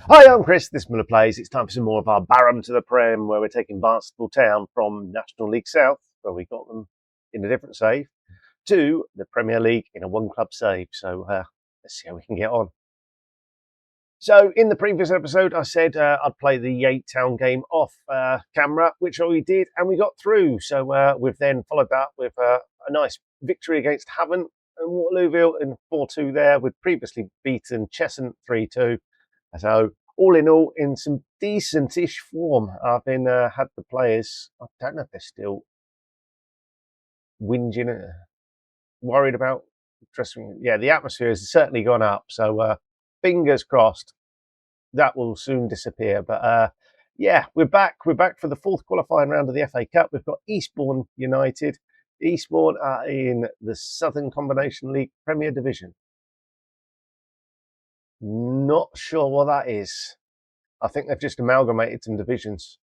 Hi, I'm Chris. This is Mullered Plays. It's time for some more of our Barham to the Prem, where we're taking Barnstaple Town from National League South, where we got them in a different save, to the Premier League in a one-club save. So let's see how we can get on. So in the previous episode, I said I'd play the Yate Town game off camera, which we did, and we got through. So we've then followed that with a nice victory against Havant and Waterlooville in 4-2 there. We'd previously beaten Cheshunt 3-2. So all in all, in some decent-ish form. I've been had the players. I don't know if they're still whinging, worried about. Yeah, the atmosphere has certainly gone up. So fingers crossed that will soon disappear. But yeah, we're back. We're back for the fourth qualifying round of the FA Cup. We've got Eastbourne United. Eastbourne are in the Southern Combination League Premier Division. Not sure what that is. I think they've just amalgamated some divisions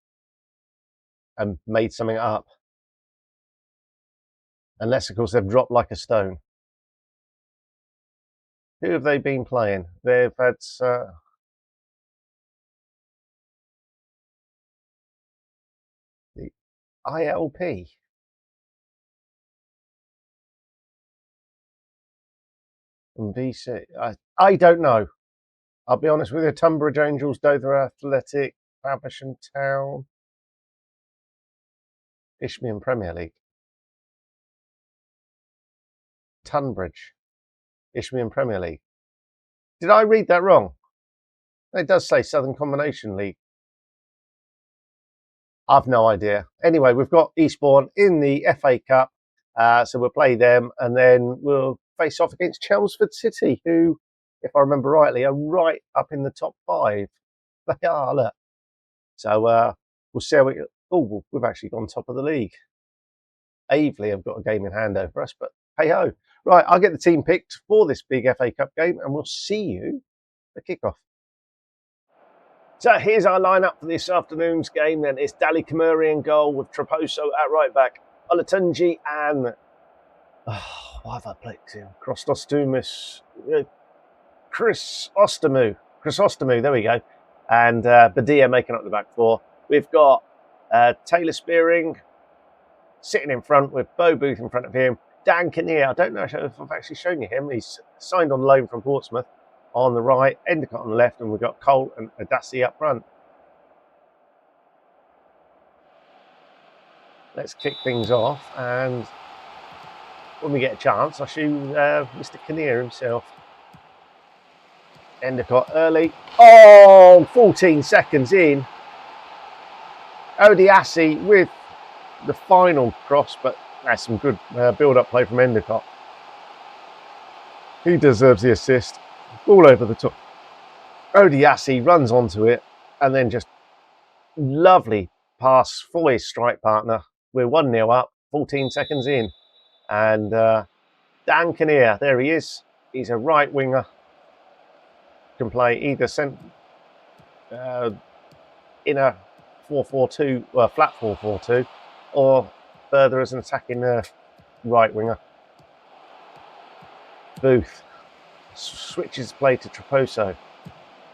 and made something up. Unless, of course, they've dropped like a stone. Who have they been playing? They've had the ILP. And VC. I don't know. I'll be honest with you. Tunbridge Angels, Dover Athletic, Faversham Town, Isthmian Premier League. Tunbridge, Isthmian Premier League. Did I read that wrong? It does say Southern Combination League. I've no idea. Anyway, we've got Eastbourne in the FA Cup, so we'll play them, and then we'll face off against Chelmsford City, who, if I remember rightly, are right up in the top 5. They are, look. So we'll see how we... Oh, we've actually gone top of the league. Aveley have got a game in hand over us, but hey-ho. Right, I'll get the team picked for this big FA Cup game, and we'll see you at kickoff. So here's our lineup for this afternoon's game. Then it's Dali Kamuri in goal with Traposo at right back, Olatunji and why have I played him? Chrysostomus, Chris Ostomu. There we go, and Badia making up the back four. We've got Taylor Spearing sitting in front with Bo Booth in front of him. Dan Kinnear, I don't know if I've actually shown you him. He's signed on loan from Portsmouth. On the right, Endicott on the left, and we've got Cole and Adassi up front. Let's kick things off, and when we get a chance, I'll show Mr. Kinnear himself. Endicott early. Oh, 14 seconds in. Odiassi with the final cross, but that's some good build-up play from Endicott. He deserves the assist. All over the top. Odiassi runs onto it, and then just lovely pass for his strike partner. We're 1-0 up, 14 seconds in. And Dan Kinnear, there he is. He's a right winger. Can play either in a 4-4-2, well, flat 4-4-2, or further as an attacking right winger. Booth switches play to Traposo.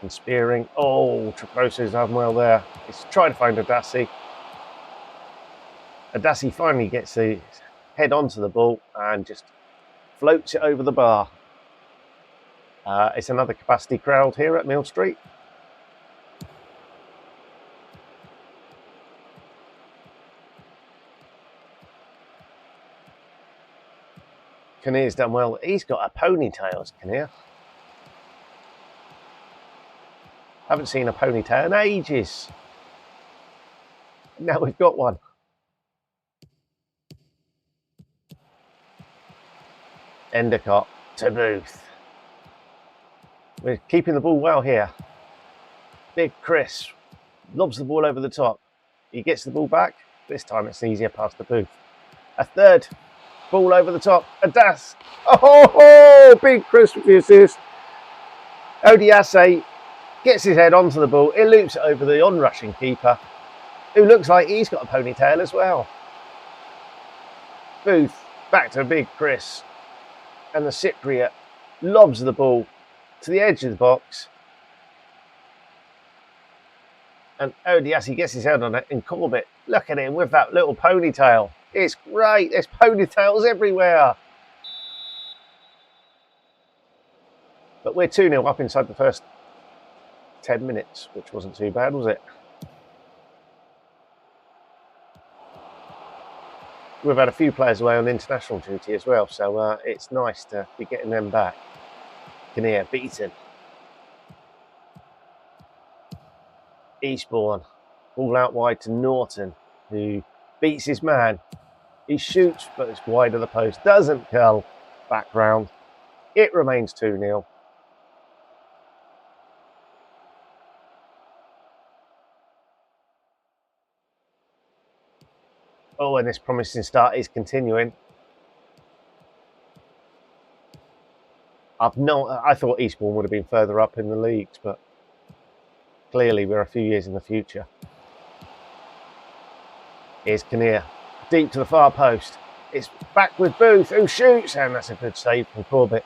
And Spearing. Oh, Traposo's done well there. He's trying to find Adassi. Adassi finally gets his head onto the ball and just floats it over the bar. It's another capacity crowd here at Mill Street. Kinnear's done well. He's got a ponytail, Kinnear. Haven't seen a ponytail in ages. Now we've got one. Endicott to Booth. We're keeping the ball well here. Big Chris lobs the ball over the top. He gets the ball back. This time it's an easier pass to Booth. A third ball over the top. Adas. Oh, Big Chris with the assist. Odiassi gets his head onto the ball. It loops it over the on-rushing keeper, who looks like he's got a ponytail as well. Booth back to Big Chris. And the Cypriot lobs the ball to the edge of the box. And Odiassi gets his head on it, and Corbett, look at him with that little ponytail. It's great. There's ponytails everywhere. But we're 2-0 up inside the first 10 minutes, which wasn't too bad, was it? We've had a few players away on international duty as well, so it's nice to be getting them back. Kinnear beaten. Eastbourne, all out wide to Norton, who beats his man. He shoots, but it's wide of the post. Doesn't curl back round. It remains 2-0. Oh, and this promising start is continuing. I thought Eastbourne would have been further up in the leagues, but clearly we're a few years in the future. Here's Kinnear, deep to the far post. It's back with Booth, who shoots, and that's a good save from Corbett.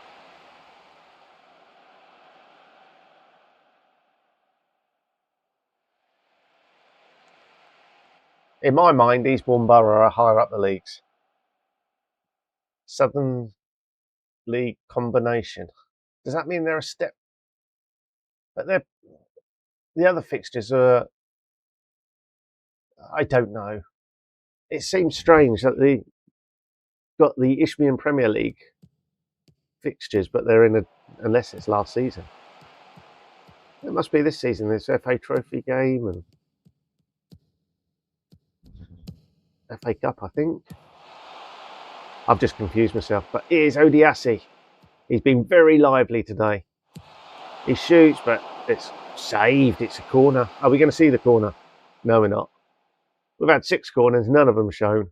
In my mind, Eastbourne Borough are higher up the leagues. Southern League combination. Does that mean they're a step? But the other fixtures are, I don't know. It seems strange that they got the Eastbourne Premier League fixtures, but they're in unless it's last season. It must be this season. There's FA Trophy game and FA Cup, I think. I've just confused myself. But here's Odiassi. He's been very lively today. He shoots, but it's saved. It's a corner. Are we going to see the corner? No, we're not. We've had 6 corners, none of them shown.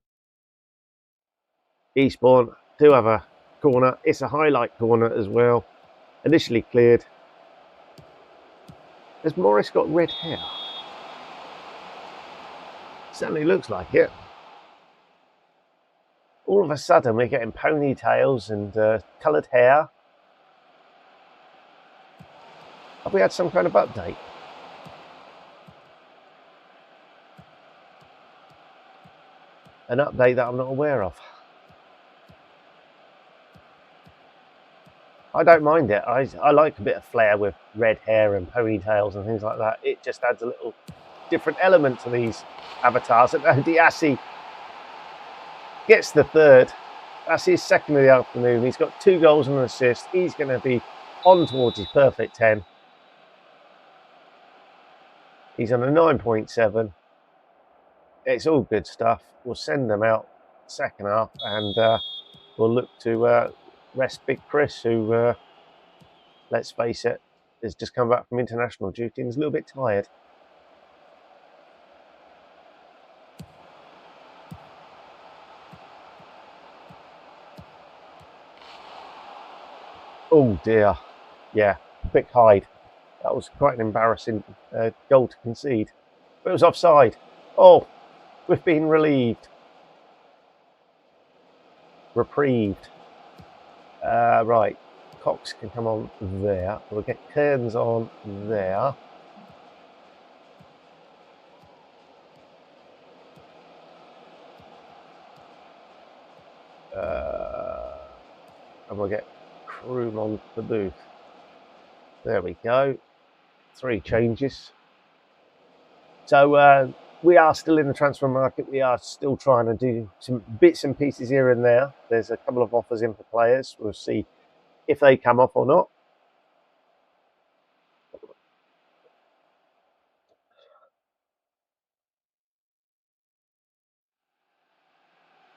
Eastbourne do have a corner. It's a highlight corner as well. Initially cleared. Has Morris got red hair? Certainly looks like it. All of a sudden, we're getting ponytails and coloured hair. Have we had some kind of update? An update that I'm not aware of. I don't mind it. I like a bit of flair with red hair and ponytails and things like that. It just adds a little different element to these avatars. And Odiassi gets the third. That's his second of the afternoon. He's got 2 goals and an assist. He's going to be on towards his perfect 10. He's on a 9.7. It's all good stuff. We'll send them out second half, and we'll look to rest Big Chris, who, let's face it, has just come back from international duty and is a little bit tired. Oh dear. Yeah, quick hide. That was quite an embarrassing goal to concede. But it was offside. Oh, we've been relieved. Reprieved. Right. Cox can come on there. We'll get Kearns on there. And we'll get Kroom on the booth. There we go. 3 changes. So we are still in the transfer market. We are still trying to do some bits and pieces here and there. There's a couple of offers in for players. We'll see if they come up or not.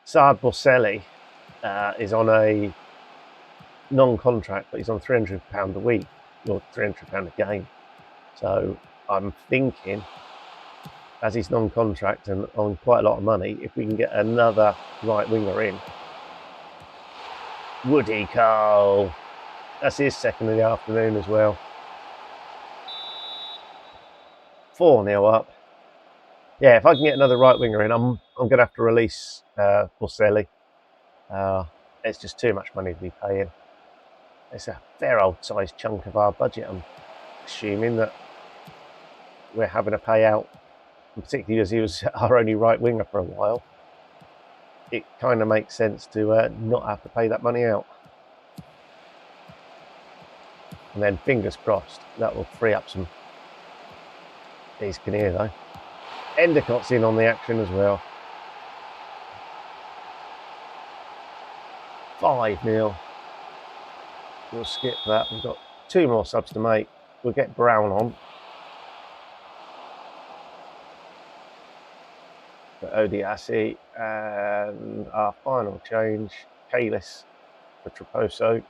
Saad Borselli is on a non-contract, but he's on £300 a week, or £300 a game. So I'm thinking, as he's non-contract and on quite a lot of money, if we can get another right winger in. Woody Cole. That's his second of the afternoon as well. 4-0 up. Yeah, if I can get another right winger in, I'm going to have to release Borselli. It's just too much money to be paying. It's a fair old sized chunk of our budget. I'm assuming that we're having to pay out particularly as he was our only right winger for a while. It kind of makes sense to not have to pay that money out. And then fingers crossed that will free up some. He's Kinnear though. Endicott's in on the action as well. 5-0. We'll skip that. We've got 2 more subs to make. We'll get Brown on. For Odiasi. And our final change, Kalis for Traposo.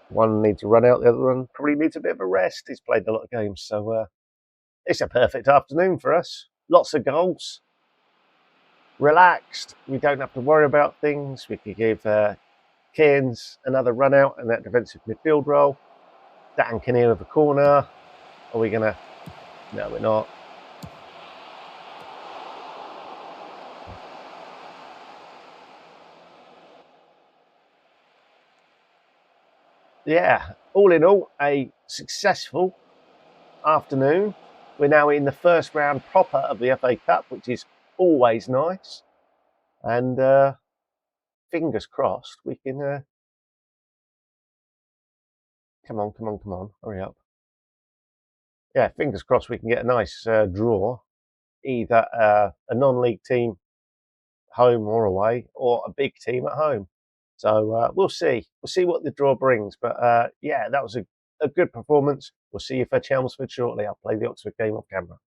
One needs to run out, the other one probably needs a bit of a rest. He's played a lot of games, so it's a perfect afternoon for us. Lots of goals. Relaxed. We don't have to worry about things. We could give Cairns another run out in that defensive midfield role. Dan Kinnear with a corner. Are we going to... No, we're not. Yeah, all in all, a successful afternoon. We're now in the first round proper of the FA Cup, which is always nice. And fingers crossed we can... Come on, hurry up. Yeah, fingers crossed we can get a nice draw, either a non-league team home or away, or a big team at home. So we'll see. We'll see what the draw brings. But yeah, that was a good performance. We'll see you for Chelmsford shortly. I'll play the Oxford game off camera.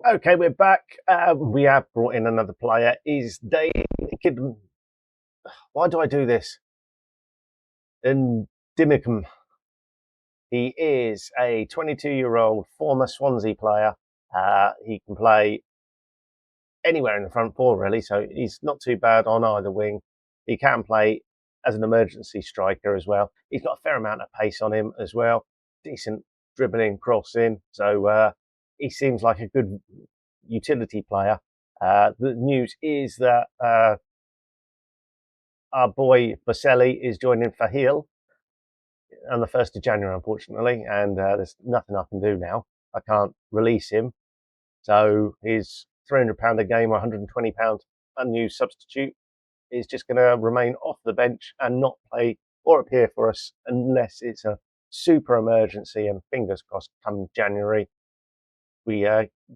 Okay, we're back. We have brought in another player. Is Dave Kid? Why do I do this? And Dimicum. He is a 22-year-old former Swansea player. He can play anywhere in the front four, really, so he's not too bad on either wing. He can play as an emergency striker as well. He's got a fair amount of pace on him as well. Decent dribbling, crossing. So he seems like a good utility player. The news is that our boy Baselli is joining Fahil on the 1st of January, unfortunately, and there's nothing I can do now. I can't release him. So his £300 a game or £120 unused substitute is just going to remain off the bench and not play or appear for us unless it's a super emergency, and fingers crossed come January we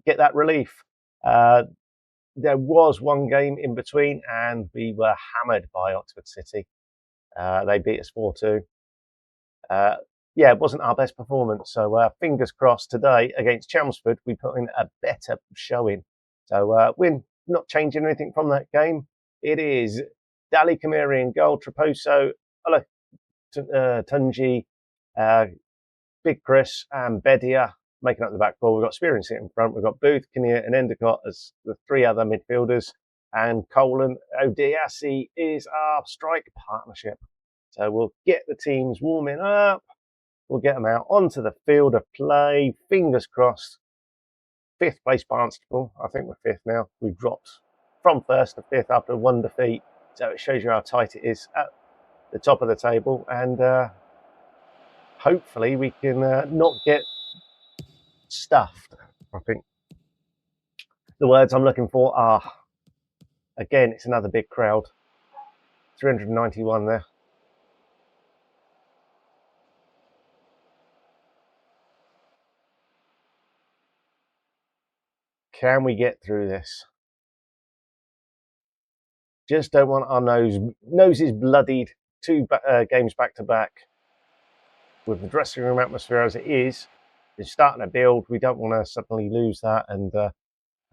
get that relief. There was one game in between and we were hammered by Oxford City. They beat us 4-2. Yeah, it wasn't our best performance. So fingers crossed today against Chelmsford, we put in a better showing. So we're not changing anything from that game. It is Dali Kamiri in goal, Traposo, Tunji, Big Chris and Bedia making up the back four. We've got Spear sitting in front. We've got Booth, Kinnear and Endicott as the 3 other midfielders. And Colin Odiasi is our strike partnership. So we'll get the teams warming up. We'll get them out onto the field of play. Fingers crossed. 5th place Barnstaple. I think we're 5th now. We've dropped from 1st to 5th after 1 defeat. So it shows you how tight it is at the top of the table. And hopefully we can not get stuffed. I think the words I'm looking for are, again, it's another big crowd. 391 there. Can we get through this? Just don't want our noses bloodied 2 games back to back. With the dressing room atmosphere as it is, it's starting to build. We don't want to suddenly lose that and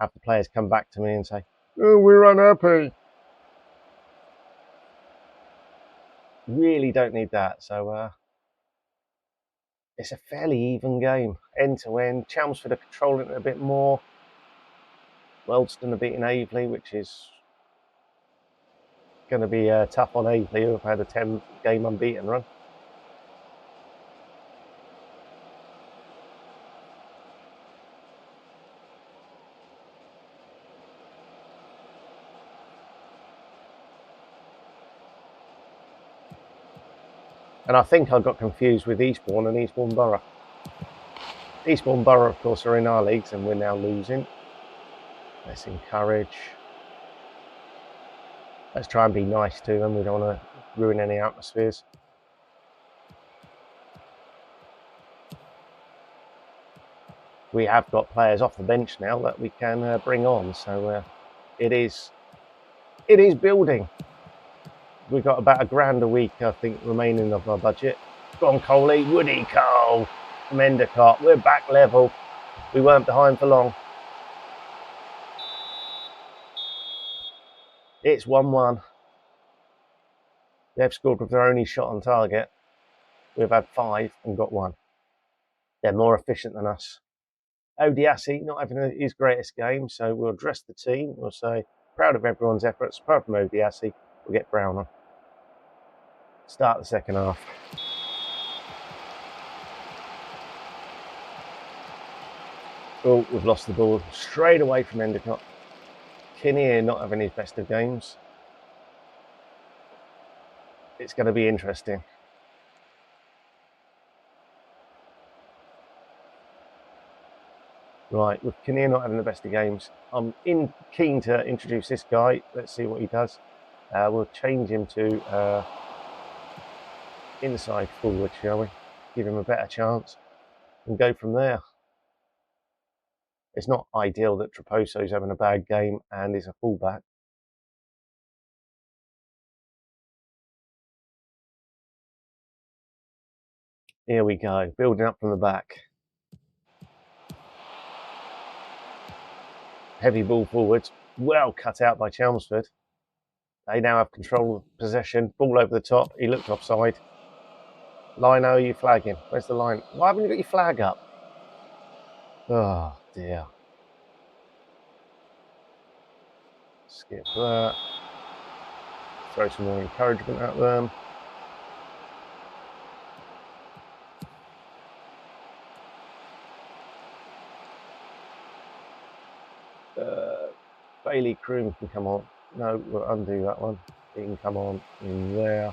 have the players come back to me and say, "Oh, we're unhappy." Really don't need that. So it's a fairly even game, end to end. Chelmsford are controlling it a bit more. Wealdstone are beating Aveley, which is going to be tough on Aveley, who have had a 10-game unbeaten run. And I think I got confused with Eastbourne and Eastbourne Borough. Eastbourne Borough, of course, are in our leagues and we're now losing. Let's encourage. Let's try and be nice to them. We don't want to ruin any atmospheres. We have got players off the bench now that we can bring on, so it is building. We've got about £1,000 a week, I think, remaining of our budget. Go on, Coley, Woody Cole from Endicott. We're back level. We weren't behind for long. It's 1-1. They've scored with their only shot on target. We've had 5 and got 1. They're more efficient than us. Odiasi not having his greatest game, so we'll address the team. We'll say, proud of everyone's efforts, apart from Odiasi. We'll get Brown on. Start the second half. Oh, we've lost the ball straight away from Endicott. Kinnear not having his best of games. It's going to be interesting. Right, with Kinnear not having the best of games, I'm keen to introduce this guy. Let's see what he does. We'll change him to inside forward, shall we? Give him a better chance and go from there. It's not ideal that Traposo's having a bad game and is a fullback. Here we go, building up from the back. Heavy ball forwards, well cut out by Chelmsford. They now have control of possession, ball over the top. He looked offside. Lino, are you flagging? Where's the line? Why haven't you got your flag up? Oh dear. Skip that. Throw some more encouragement at them. Bailey Croom can come on. No, we'll undo that one. He can come on in there.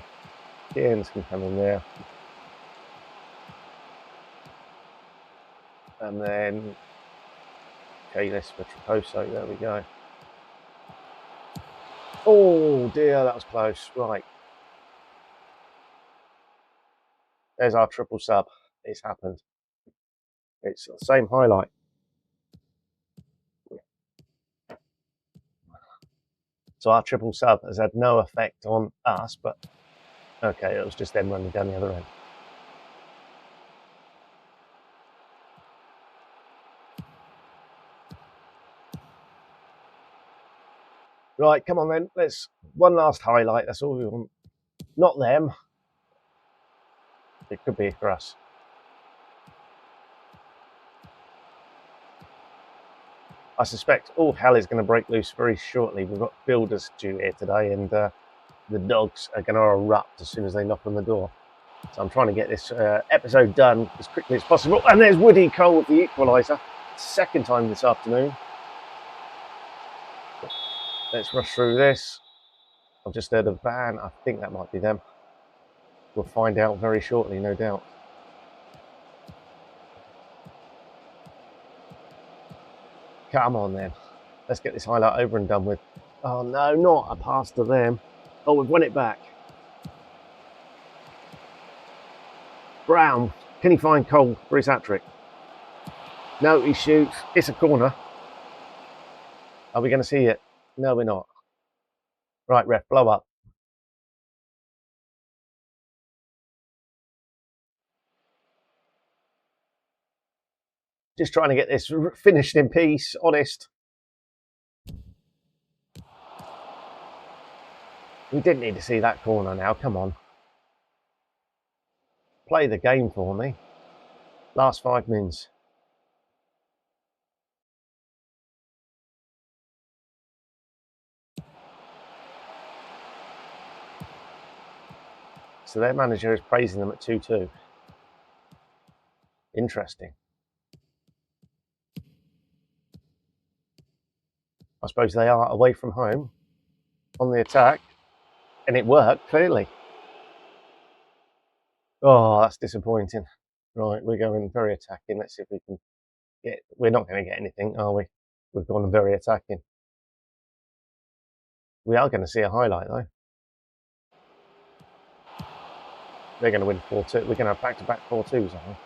Cairns can come in there. And then Kalis for Traposo. There we go. Oh dear, that was close. Right. There's our triple sub. It's happened. It's the same highlight. So our triple sub has had no effect on us, but okay, it was just them running down the other end. Right, come on then. Let's one last highlight. That's all we want. Not them. It could be for us. I suspect all hell is going to break loose very shortly. We've got builders due here today, and the dogs are going to erupt as soon as they knock on the door. So I'm trying to get this episode done as quickly as possible. And there's Woody Cole with the equaliser. Second time this afternoon. Let's rush through this. I've just heard a van. I think that might be them. We'll find out very shortly, no doubt. Come on then. Let's get this highlight over and done with. Oh no, not a pass to them. Oh, we've won it back. Brown, can he find Cole for his hat-trick? No, he shoots. It's a corner. Are we going to see it? No, we're not. Right, ref, blow up. Just trying to get this finished in peace, honest. We didn't need to see that corner now, come on. Play the game for me. Last 5 minutes. So their manager is praising them at 2-2. Interesting. I suppose they are away from home on the attack, and it worked, clearly. Oh, that's disappointing. Right, we're going very attacking. Let's see if we can get... We're not going to get anything, are we? We've gone very attacking. We are going to see a highlight, though. They're going to win 4-2. We're going to have back-to-back 4-2s, aren't we?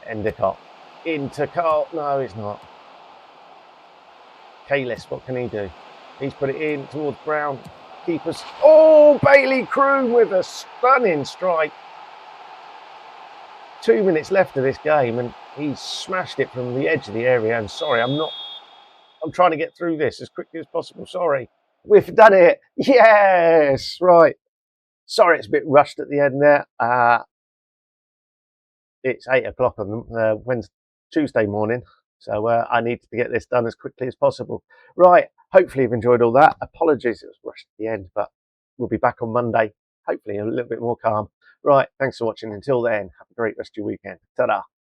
Endicott. Into Carl. No, he's not. Kalis, what can he do? He's put it in towards Brown. Keepers. Oh, Bailey Croom with a stunning strike. 2 minutes left of this game, and he's smashed it from the edge of the area. And sorry, I'm trying to get through this as quickly as possible. Sorry. We've done it. Yes. Right. Sorry, it's a bit rushed at the end there. It's 8 o'clock on Tuesday morning. So I need to get this done as quickly as possible. Right. Hopefully you've enjoyed all that. Apologies, it was rushed at the end, but we'll be back on Monday. Hopefully a little bit more calm. Right. Thanks for watching. Until then, have a great rest of your weekend. Ta-da.